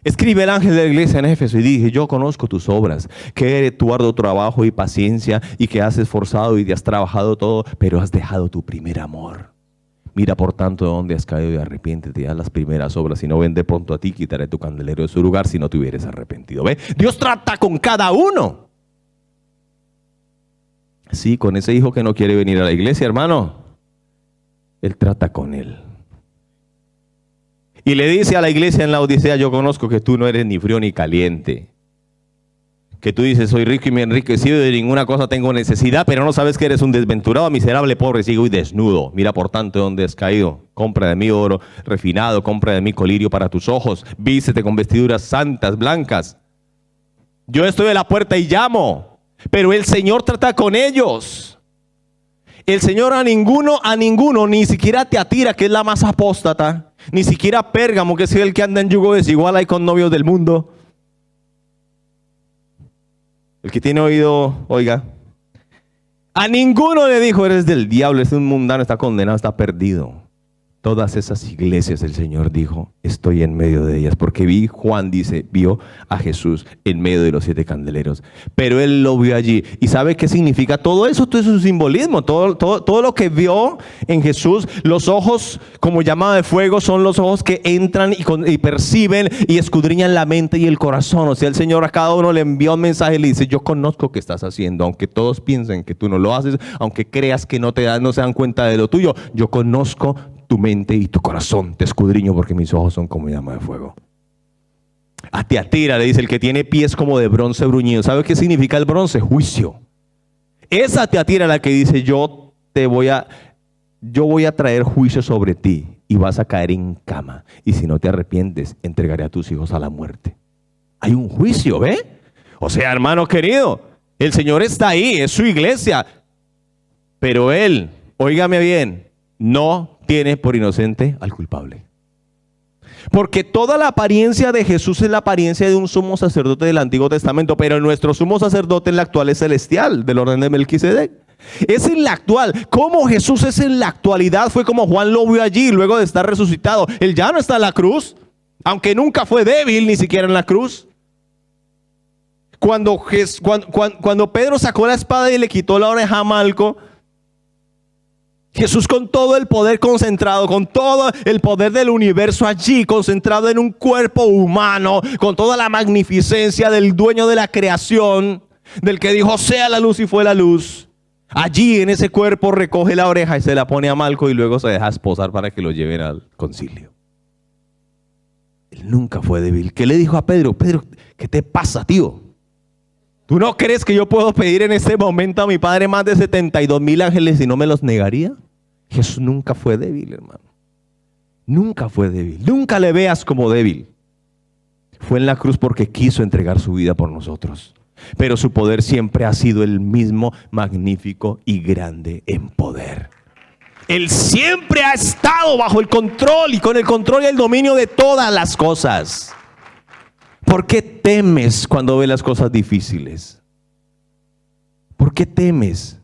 Escribe el ángel de la iglesia en Éfeso y dije, yo conozco tus obras, que eres tu arduo trabajo y paciencia, y que has esforzado y te has trabajado todo, pero has dejado tu primer amor. Mira por tanto de dónde has caído y arrepiéntete y haz las primeras obras, si no vendré pronto a ti, quitaré tu candelero de su lugar si no te hubieras arrepentido. ¿Ve? Dios trata con cada uno. Sí, con ese hijo que no quiere venir a la iglesia, hermano, Él trata con él. Y le dice a la iglesia en la Odisea, yo conozco que tú no eres ni frío ni caliente. Que tú dices, soy rico y me he enriquecido y de ninguna cosa tengo necesidad, pero no sabes que eres un desventurado, miserable, pobre, ciego y desnudo. Mira por tanto de dónde has caído. Compra de mí oro refinado, compra de mí colirio para tus ojos. Vístete con vestiduras santas, blancas. Yo estoy a la puerta y llamo, pero el Señor trata con ellos. El Señor a ninguno, ni siquiera Tiatira, que es la más apóstata, ni siquiera Pérgamo, que es el que anda en yugo desigual ahí con novios del mundo. El que tiene oído, oiga. A ninguno le dijo, eres del diablo, es un mundano, está condenado, está perdido. Todas esas iglesias el Señor dijo, estoy en medio de ellas, porque Juan dice, vio a Jesús en medio de los 7 candeleros, pero él lo vio allí. ¿Y sabe qué significa todo eso? Todo eso es un simbolismo, todo lo que vio en Jesús. Los ojos como llama de fuego son los ojos que entran y perciben y escudriñan la mente y el corazón. O sea, el Señor a cada uno le envió un mensaje y le dice, yo conozco que estás haciendo, aunque todos piensen que tú no lo haces, aunque creas que no se dan cuenta de lo tuyo, yo conozco tu mente y tu corazón, te escudriño porque mis ojos son como llama de fuego. A Tiatira le dice, el que tiene pies como de bronce bruñido. ¿Sabe qué significa el bronce? Juicio. Esa Tiatira la que dice, yo voy a traer juicio sobre ti y vas a caer en cama. Y si no te arrepientes, entregaré a tus hijos a la muerte. Hay un juicio, ¿ve? O sea, hermano querido, el Señor está ahí, es su iglesia. Pero Él, óigame bien, no tiene por inocente al culpable. Porque toda la apariencia de Jesús es la apariencia de un sumo sacerdote del Antiguo Testamento, pero nuestro sumo sacerdote en la actual es celestial, del orden de Melquisedec. Es en la actual. Como Jesús es en la actualidad, fue como Juan lo vio allí luego de estar resucitado. Él ya no está en la cruz, aunque nunca fue débil, ni siquiera en la cruz. Cuando Pedro sacó la espada y le quitó la oreja a Malco, Jesús con todo el poder concentrado, con todo el poder del universo allí, concentrado en un cuerpo humano, con toda la magnificencia del dueño de la creación, del que dijo sea la luz y fue la luz. Allí en ese cuerpo recoge la oreja y se la pone a Malco y luego se deja esposar para que lo lleven al concilio. Él nunca fue débil. ¿Qué le dijo a Pedro? Pedro, ¿qué te pasa, tío? ¿Tú no crees que yo puedo pedir en este momento a mi Padre más de 72,000 ángeles y no me los negaría? Jesús nunca fue débil, hermano. Nunca fue débil. Nunca le veas como débil. Fue en la cruz porque quiso entregar su vida por nosotros. Pero su poder siempre ha sido el mismo, magnífico y grande en poder. Él siempre ha estado bajo el control y con el control y el dominio de todas las cosas. ¿Por qué temes cuando ves las cosas difíciles? ¿Por qué temes?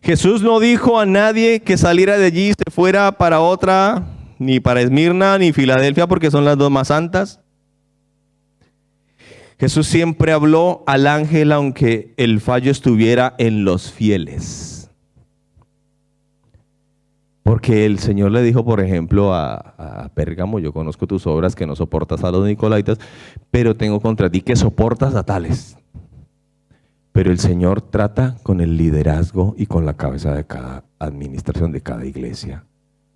Jesús no dijo a nadie que saliera de allí y se fuera para otra, ni para Esmirna ni Filadelfia, porque son las dos más santas. Jesús siempre habló al ángel aunque el fallo estuviera en los fieles. Porque el Señor le dijo, por ejemplo, a Pérgamo: yo conozco tus obras, que no soportas a los nicolaítas, pero tengo contra ti que soportas a tales. Pero el Señor trata con el liderazgo y con la cabeza de cada administración, de cada iglesia.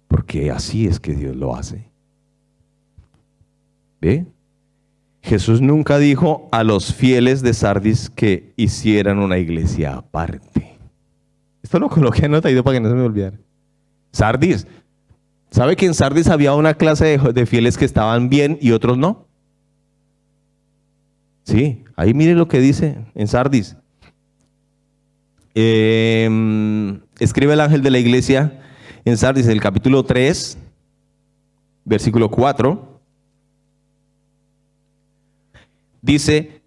Porque así es que Dios lo hace. ¿Ve? Jesús nunca dijo a los fieles de Sardis que hicieran una iglesia aparte. Esto lo coloqué anotado para que no se me olvidara. Sardis. ¿Sabe que en Sardis había una clase de fieles que estaban bien y otros no? Sí, ahí mire lo que dice en Sardis. Escribe el ángel de la iglesia en Sardis, el capítulo 3, versículo 4. Dice,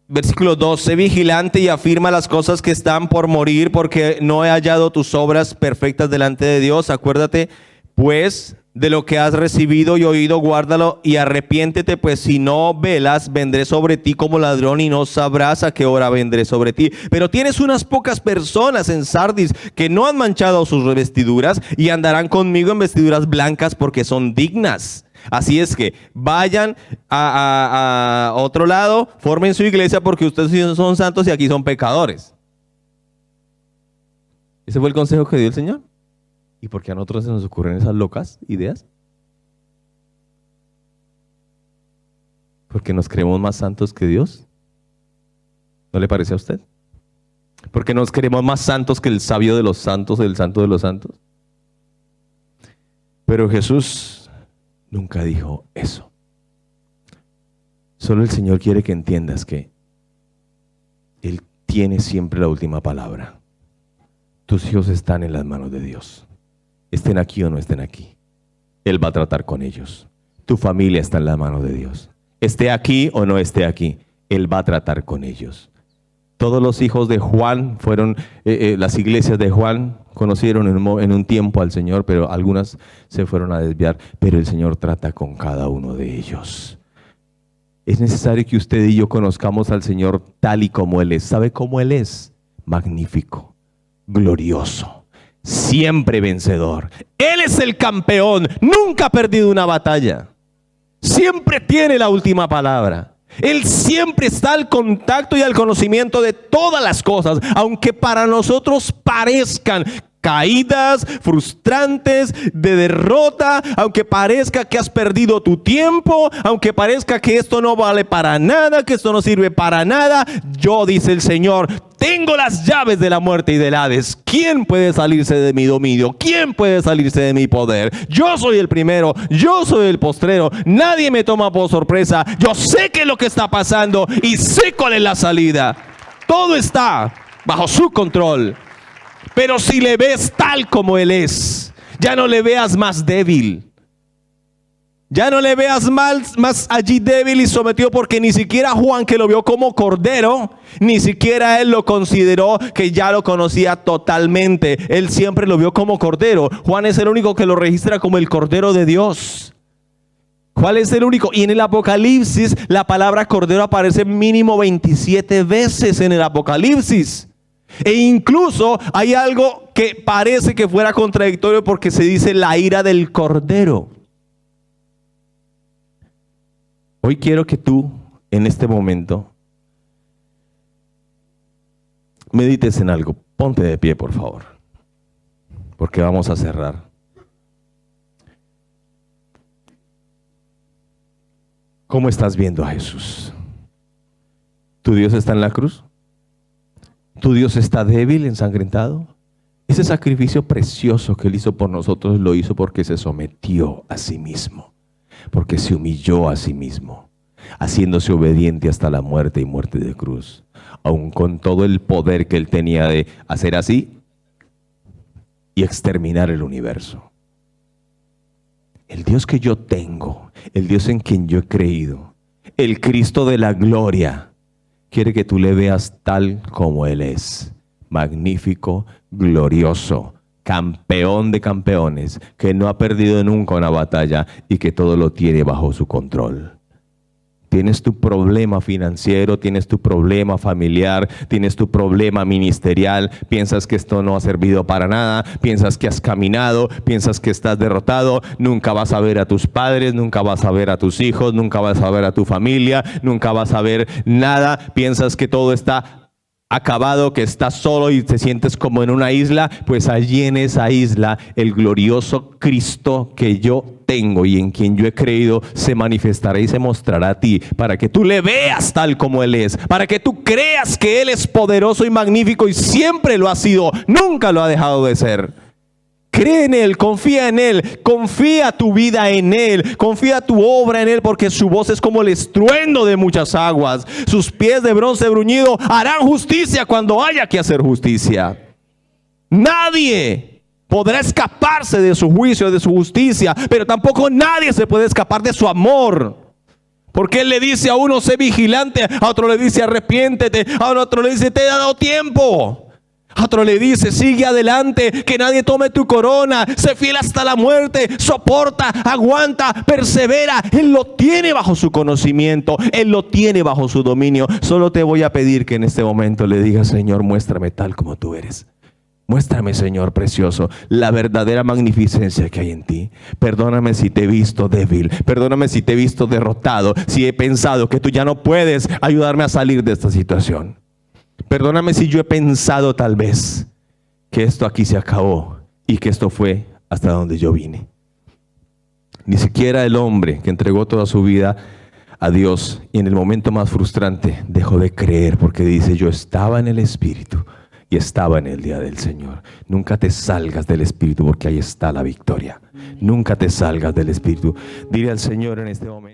versículo 2: sé vigilante y afirma las cosas que están por morir, porque no he hallado tus obras perfectas delante de Dios. Acuérdate pues de lo que has recibido y oído, guárdalo y arrepiéntete, pues si no velas, vendré sobre ti como ladrón y no sabrás a qué hora vendré sobre ti. Pero tienes unas pocas personas en Sardis que no han manchado sus vestiduras y andarán conmigo en vestiduras blancas, porque son dignas. Así es que vayan a otro lado, formen su iglesia, porque ustedes son santos y aquí son pecadores. Ese fue el consejo que dio el Señor. ¿Y por qué a nosotros se nos ocurren esas locas ideas? Porque nos creemos más santos que Dios. ¿No le parece a usted? Porque nos creemos más santos que el sabio de los santos, el santo de los santos. Pero Jesús nunca dijo eso. Solo el Señor quiere que entiendas que Él tiene siempre la última palabra. Tus hijos están en las manos de Dios. Estén aquí o no estén aquí, Él va a tratar con ellos. Tu familia está en las manos de Dios. Esté aquí o no esté aquí, Él va a tratar con ellos. Todos los hijos de Juan fueron, las iglesias de Juan conocieron en un tiempo al Señor, pero algunas se fueron a desviar. Pero el Señor trata con cada uno de ellos. Es necesario que usted y yo conozcamos al Señor tal y como Él es. ¿Sabe cómo Él es? Magnífico, glorioso, siempre vencedor. Él es el campeón, nunca ha perdido una batalla. Siempre tiene la última palabra. Él siempre está al contacto y al conocimiento de todas las cosas, aunque para nosotros parezcan caídas, frustrantes, de derrota, aunque parezca que has perdido tu tiempo, aunque parezca que esto no vale para nada, que esto no sirve para nada. Yo, dice el Señor, tengo las llaves de la muerte y del Hades. ¿Quién puede salirse de mi dominio? ¿Quién puede salirse de mi poder? Yo soy el primero, yo soy el postrero. Nadie me toma por sorpresa. Yo sé qué es lo que está pasando y sé cuál es la salida. Todo está bajo su control. Pero si le ves tal como Él es, ya no le veas más débil. Ya no le veas más allí débil y sometido, porque ni siquiera Juan, que lo vio como cordero, ni siquiera él lo consideró que ya lo conocía totalmente. Él siempre lo vio como cordero. Juan es el único que lo registra como el Cordero de Dios. Juan es el único. Y en el Apocalipsis la palabra cordero aparece mínimo 27 veces en el Apocalipsis. E incluso hay algo que parece que fuera contradictorio, porque se dice la ira del cordero. Hoy quiero que tú, en este momento, medites en algo. Ponte de pie, por favor, porque vamos a cerrar. ¿Cómo estás viendo a Jesús? ¿Tu Dios está en la cruz? ¿Tu Dios está débil, ensangrentado? Ese sacrificio precioso que Él hizo por nosotros, lo hizo porque se sometió a sí mismo. porque se humilló a sí mismo, haciéndose obediente hasta la muerte y muerte de cruz. Aun con todo el poder que él tenía de hacer así y exterminar el universo. El Dios que yo tengo, el Dios en quien yo he creído, el Cristo de la gloria, quiere que tú le veas tal como Él es. Magnífico, glorioso, campeón de campeones, que no ha perdido nunca una batalla y que todo lo tiene bajo su control. Tienes tu problema financiero, tienes tu problema familiar, tienes tu problema ministerial, piensas que esto no ha servido para nada, piensas que has caminado, piensas que estás derrotado, nunca vas a ver a tus padres, nunca vas a ver a tus hijos, nunca vas a ver a tu familia, nunca vas a ver nada, piensas que todo está acabado, que estás solo y te sientes como en una isla. Pues allí en esa isla el glorioso Cristo que yo tengo y en quien yo he creído se manifestará y se mostrará a ti, para que tú le veas tal como Él es, para que tú creas que Él es poderoso y magnífico y siempre lo ha sido, nunca lo ha dejado de ser. Cree en Él, confía en Él, confía tu vida en Él, confía tu obra en Él, porque su voz es como el estruendo de muchas aguas. Sus pies de bronce bruñido harán justicia cuando haya que hacer justicia. Nadie podrá escaparse de su juicio, de su justicia, pero tampoco nadie se puede escapar de su amor. Porque Él le dice a uno, sé vigilante, a otro le dice, arrepiéntete, a otro le dice, te he dado tiempo. A otro le dice, sigue adelante, que nadie tome tu corona, sé fiel hasta la muerte, soporta, aguanta, persevera. Él lo tiene bajo su conocimiento, Él lo tiene bajo su dominio. Solo te voy a pedir que en este momento le digas, Señor, muéstrame tal como tú eres. Muéstrame, Señor precioso, la verdadera magnificencia que hay en ti. Perdóname si te he visto débil, perdóname si te he visto derrotado, si he pensado que tú ya no puedes ayudarme a salir de esta situación. Perdóname si yo he pensado tal vez que esto aquí se acabó y que esto fue hasta donde yo vine. Ni siquiera el hombre que entregó toda su vida a Dios y en el momento más frustrante dejó de creer, porque dice, yo estaba en el Espíritu y estaba en el día del Señor. Nunca te salgas del Espíritu, porque ahí está la victoria. Nunca te salgas del Espíritu. Dile al Señor en este momento.